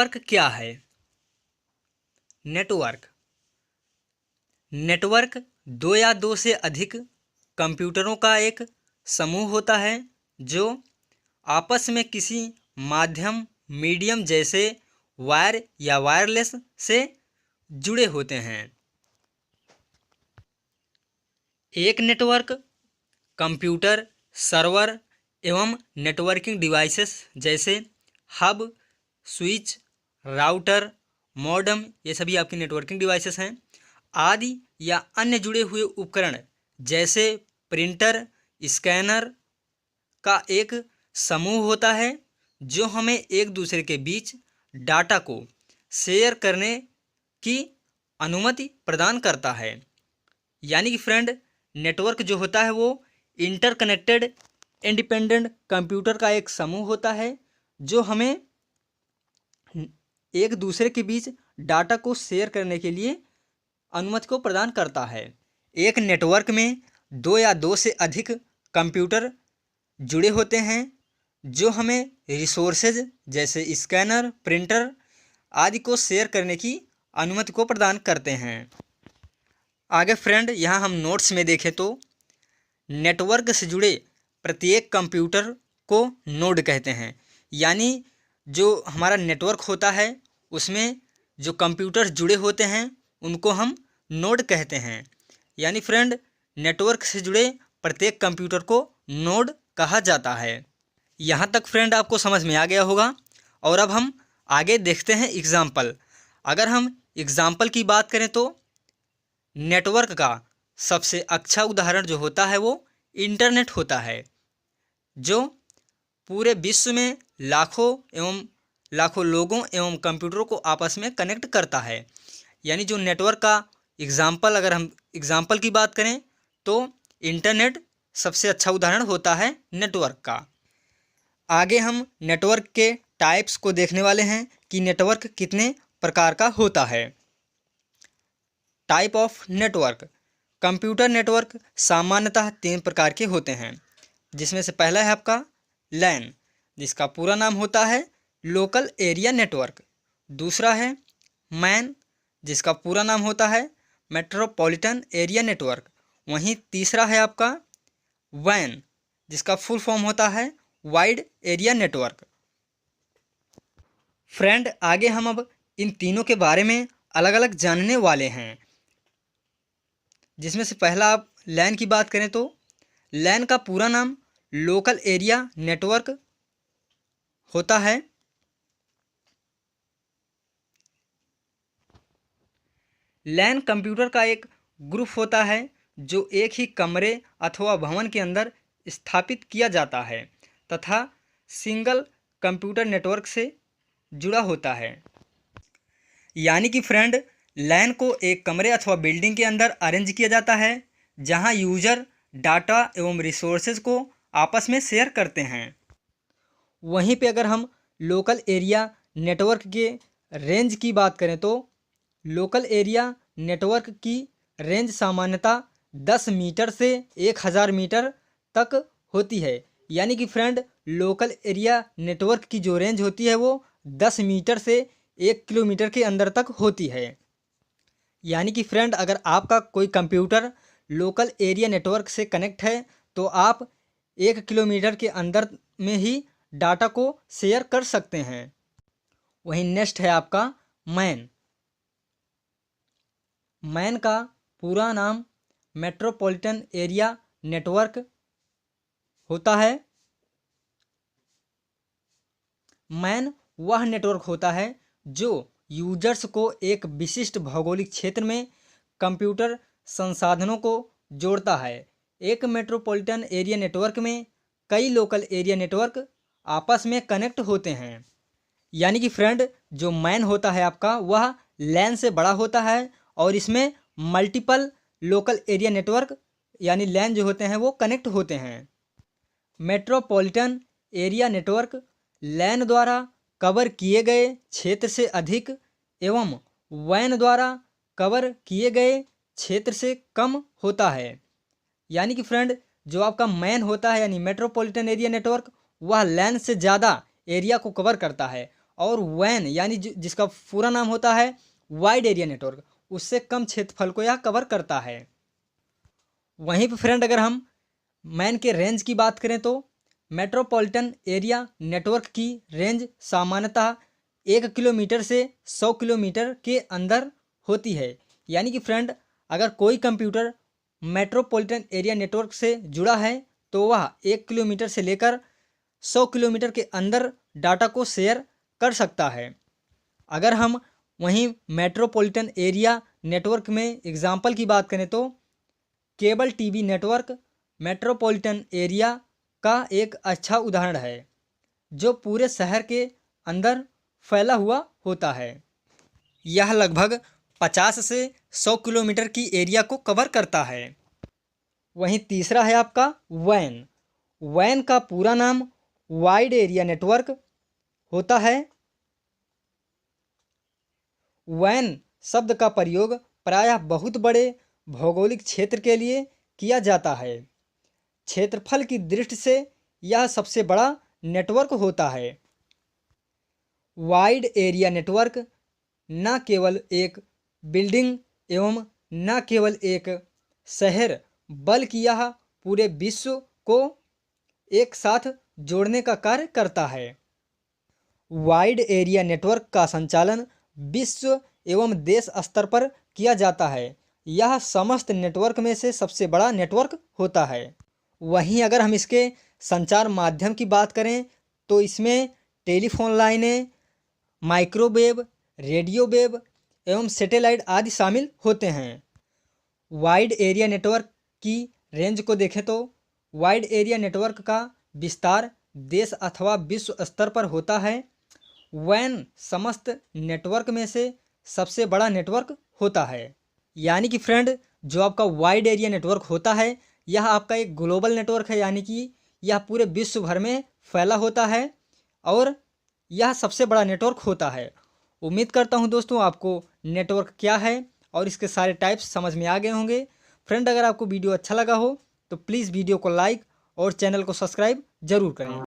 Network क्या है? Network network दो या दो से अधिक कंप्यूटरों का एक समूह होता है जो आपस में किसी माध्यम मीडियम जैसे वायर या वायरलेस से जुड़े होते हैं। एक नेटवर्क कंप्यूटर, सर्वर एवं नेटवर्किंग डिवाइसेस जैसे हब, स्विच, राउटर, मॉडेम, ये सभी आपकी नेटवर्किंग डिवाइसेस हैं आदि या अन्य जुड़े हुए उपकरण जैसे प्रिंटर, स्कैनर का एक समूह होता है जो हमें एक दूसरे के बीच डाटा को शेयर करने की अनुमति प्रदान करता है। यानी कि फ्रेंड, नेटवर्क जो होता है वो इंटरकनेक्टेड इंडिपेंडेंट कंप्यूटर का एक समूह होता है जो हमें एक दूसरे के बीच डाटा को शेयर करने के लिए अनुमति को प्रदान करता है। एक नेटवर्क में दो या दो से अधिक कंप्यूटर जुड़े होते हैं जो हमें रिसोर्सेज जैसे स्कैनर, प्रिंटर आदि को शेयर करने की अनुमति को प्रदान करते हैं। आगे फ्रेंड, यहाँ हम नोट्स में देखें तो नेटवर्क से जुड़े प्रत्येक कंप्यूटर को नोड कहते हैं। यानी जो हमारा नेटवर्क होता है उसमें जो कंप्यूटर जुड़े होते हैं उनको हम नोड कहते हैं। यानी फ्रेंड, नेटवर्क से जुड़े प्रत्येक कंप्यूटर को नोड कहा जाता है। यहाँ तक फ्रेंड आपको समझ में आ गया होगा। और अब हम आगे देखते हैं एग्जाम्पल। अगर हम एग्जाम्पल की बात करें तो नेटवर्क का सबसे अच्छा उदाहरण जो होता है वो इंटरनेट होता है, जो पूरे विश्व में लाखों लोगों एवं कंप्यूटरों को आपस में कनेक्ट करता है। यानी जो नेटवर्क का एग्जाम्पल, अगर हम एग्जाम्पल की बात करें तो इंटरनेट सबसे अच्छा उदाहरण होता है नेटवर्क का। आगे हम नेटवर्क के टाइप्स को देखने वाले हैं कि नेटवर्क कितने प्रकार का होता है। Type of network. Computer network सामान्यतः 3 प्रकार के होते हैं, जिसमें से पहला है आपका लैन, जिसका पूरा नाम होता है लोकल एरिया नेटवर्क। दूसरा है मैन, जिसका पूरा नाम होता है मेट्रोपॉलिटन एरिया नेटवर्क। वहीं तीसरा है आपका वैन, जिसका फुल फॉर्म होता है वाइड एरिया नेटवर्क। फ्रेंड, आगे हम अब इन तीनों के बारे में अलग अलग जानने वाले हैं। जिसमें से पहला आप लैन की बात करें तो लैन का पूरा नाम लोकल एरिया नेटवर्क होता है। लैन कंप्यूटर का एक ग्रुप होता है जो एक ही कमरे अथवा भवन के अंदर स्थापित किया जाता है तथा सिंगल कंप्यूटर नेटवर्क से जुड़ा होता है। यानी कि फ्रेंड, लैन को एक कमरे अथवा बिल्डिंग के अंदर अरेंज किया जाता है जहां यूजर डाटा एवं रिसोर्सेज को आपस में शेयर करते हैं। वहीं पे अगर हम लोकल एरिया नेटवर्क के रेंज की बात करें तो लोकल एरिया नेटवर्क की रेंज सामान्यतः 10 मीटर से 1000 मीटर तक होती है। यानी कि फ्रेंड, लोकल एरिया नेटवर्क की जो रेंज होती है वो 10 मीटर से 1 किलोमीटर के अंदर तक होती है। यानी कि फ्रेंड, अगर आपका कोई कंप्यूटर लोकल एरिया नेटवर्क से कनेक्ट है तो आप 1 किलोमीटर के अंदर में ही डाटा को शेयर कर सकते हैं। वहीं नेक्स्ट है आपका मैन। मैन का पूरा नाम मेट्रोपॉलिटन एरिया नेटवर्क होता है। मैन वह नेटवर्क होता है जो यूजर्स को एक विशिष्ट भौगोलिक क्षेत्र में कंप्यूटर संसाधनों को जोड़ता है। एक मेट्रोपॉलिटन एरिया नेटवर्क में कई लोकल एरिया नेटवर्क आपस में कनेक्ट होते हैं। यानी कि फ्रेंड, जो मैन होता है आपका वह लैन से बड़ा होता है और इसमें मल्टीपल लोकल एरिया नेटवर्क यानी लैन जो होते हैं वो कनेक्ट होते हैं। मेट्रोपॉलिटन एरिया नेटवर्क लैन द्वारा कवर किए गए क्षेत्र से अधिक एवं वैन द्वारा कवर किए गए क्षेत्र से कम होता है। यानी कि फ्रेंड, जो आपका मैन होता है यानी मेट्रोपॉलिटन एरिया नेटवर्क वह लैन से ज़्यादा एरिया को कवर करता है और वैन यानी जिसका पूरा नाम होता है वाइड एरिया नेटवर्क, उससे कम क्षेत्रफल को यह कवर करता है। वहीं पर फ्रेंड अगर हम मैन के रेंज की बात करें तो मेट्रोपॉलिटन एरिया नेटवर्क की रेंज सामान्यतः 1 किलोमीटर से 100 किलोमीटर के अंदर होती है। यानी कि फ्रेंड अगर कोई कंप्यूटर मेट्रोपॉलिटन एरिया नेटवर्क से जुड़ा है तो वह 1 किलोमीटर से लेकर 100 किलोमीटर के अंदर डाटा को शेयर कर सकता है। अगर हम वहीं मेट्रोपॉलिटन एरिया नेटवर्क में एग्जाम्पल की बात करें तो cable TV network metropolitan area का एक अच्छा उदाहरण है, जो पूरे शहर के अंदर फैला हुआ होता है। यह लगभग 50 से 100 किलोमीटर की एरिया को कवर करता है। वहीं तीसरा है आपका वैन। वैन का पूरा नाम वाइड एरिया नेटवर्क होता है। वैन शब्द का प्रयोग प्रायः बहुत बड़े भौगोलिक क्षेत्र के लिए किया जाता है। क्षेत्रफल की दृष्टि से यह सबसे बड़ा नेटवर्क होता है। वाइड एरिया नेटवर्क न केवल एक बिल्डिंग एवं न केवल एक शहर बल्कि यह पूरे विश्व को एक साथ जोड़ने का कार्य करता है। वाइड एरिया नेटवर्क का संचालन विश्व एवं देश स्तर पर किया जाता है। यह समस्त नेटवर्क में से सबसे बड़ा नेटवर्क होता है। वहीं अगर हम इसके संचार माध्यम की बात करें तो इसमें टेलीफोन लाइनें, माइक्रोवेव, रेडियो वेव एवं सैटेलाइट आदि शामिल होते हैं। वाइड एरिया नेटवर्क की रेंज को देखें तो वाइड एरिया नेटवर्क का विस्तार देश अथवा विश्व स्तर पर होता है। वैन समस्त नेटवर्क में से सबसे बड़ा नेटवर्क होता है। यानी कि फ्रेंड जो आपका वाइड एरिया नेटवर्क होता है यह आपका एक ग्लोबल नेटवर्क है, यानी कि यह पूरे विश्व भर में फैला होता है और यह सबसे बड़ा नेटवर्क होता है। उम्मीद करता हूं दोस्तों आपको नेटवर्क क्या है और इसके सारे टाइप्स समझ में आ गए होंगे। फ्रेंड अगर आपको वीडियो अच्छा लगा हो तो प्लीज़ वीडियो को लाइक और चैनल को सब्सक्राइब जरूर करें।